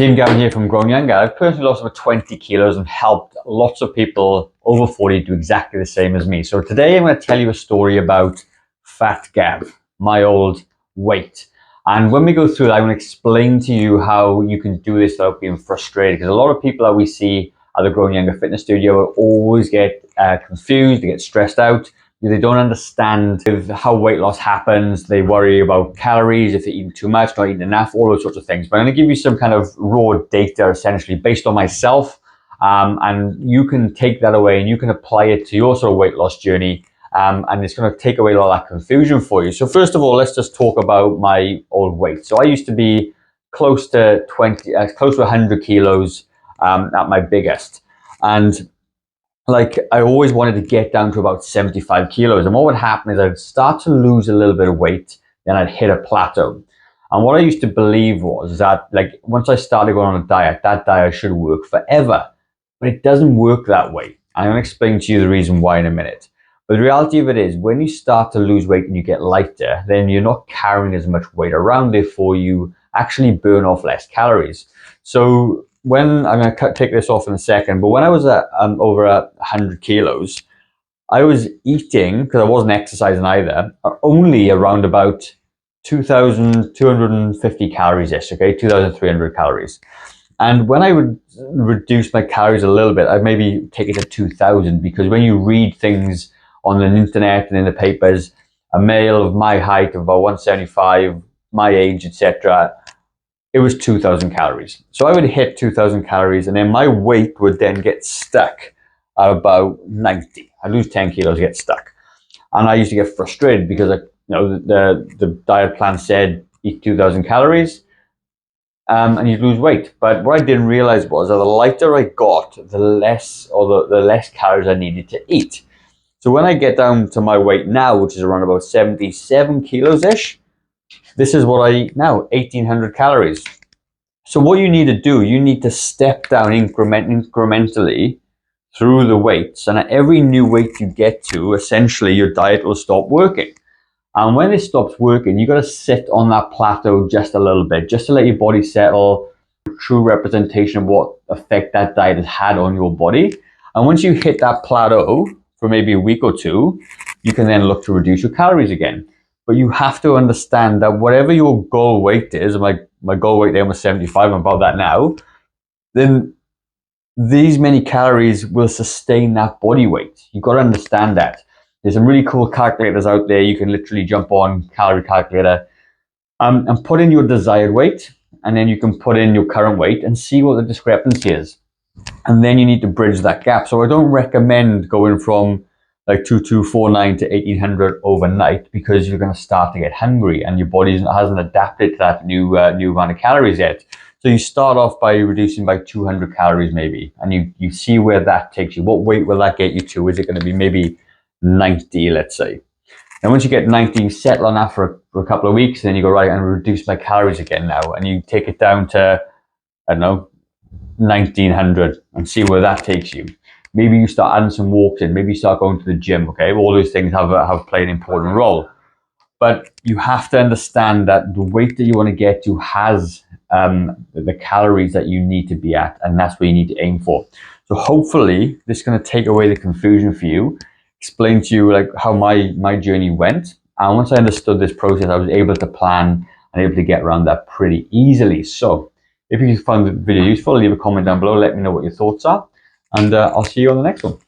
Team Gavin here from Growing Younger. I've personally lost over 20 kilos and helped lots of people over 40 do exactly the same as me. So today I'm going to tell you a story about Fat Gav, my old weight. And when we go through it, I'm going to explain to you how you can do this without being frustrated. Because a lot of people that we see at the Growing Younger Fitness Studio always get confused, they get stressed out. They don't understand how weight loss happens. They worry about calories, if they're eating too much, not eating enough, all those sorts of things. But I'm going to give you some kind of raw data, essentially, based on myself. And you can take that away and you can apply it to your sort of weight loss journey. And it's going to take away a lot of that confusion for you. So first of all, let's just talk about my old weight. So I used to be close to 100 kilos at my biggest. And I always wanted to get down to about 75 kilos. And what would happen is I'd start to lose a little bit of weight, then I'd hit a plateau. And what I used to believe was that once I started going on a diet, that diet should work forever. But it doesn't work that way. I'm going to explain to you the reason why in a minute. But the reality of it is, when you start to lose weight and you get lighter, then you're not carrying as much weight around, therefore you actually burn off less calories. So when I'm going to take this off in a second, but when I was at over 100 kilos, I was eating, because I wasn't exercising either, only around about 2,250 calories-ish, okay, 2,300 calories. And when I would reduce my calories a little bit, I'd maybe take it to 2,000, because when you read things on the internet and in the papers, a male of my height, of about 175, my age, etc., it was 2,000 calories. So I would hit 2,000 calories, and then my weight would then get stuck at about 90. I lose 10 kilos, get stuck. And I used to get frustrated because the diet plan said eat 2,000 calories and you'd lose weight. But what I didn't realize was that the lighter I got, the less calories I needed to eat. So when I get down to my weight now, which is around about 77 kilos-ish, this is what I eat now, 1,800 calories. So what you need to do, you need to step down incrementally through the weights. And at every new weight you get to, essentially your diet will stop working. And when it stops working, you got to sit on that plateau just a little bit, just to let your body settle, true representation of what effect that diet has had on your body. And once you hit that plateau for maybe a week or two, you can then look to reduce your calories again. But you have to understand that whatever your goal weight is, my goal weight then was 75, I'm above that now, then these many calories will sustain that body weight. You've got to understand that. There's some really cool calculators out there. You can literally jump on calorie calculator and put in your desired weight, and then you can put in your current weight and see what the discrepancy is. And then you need to bridge that gap. So I don't recommend going from 2,249 to 1,800 overnight, because you're going to start to get hungry and your body hasn't adapted to that new amount of calories yet. So you start off by reducing by 200 calories maybe, and you see where that takes you. What weight will that get you to? Is it going to be maybe 90, let's say? And once you get 90, you settle on that for a couple of weeks, and then you go, right, and reduce my calories again now, and you take it down to, I don't know, 1,900 and see where that takes you. Maybe you start adding some walks in. Maybe you start going to the gym. Okay, all those things have played an important role. But you have to understand that the weight that you want to get to has the calories that you need to be at, and that's where you need to aim for. So hopefully this is going to take away the confusion for you, explain to you how my journey went. And once I understood this process, I was able to plan and able to get around that pretty easily. So if you found the video useful, leave a comment down below. Let me know what your thoughts are. And I'll see you on the next one.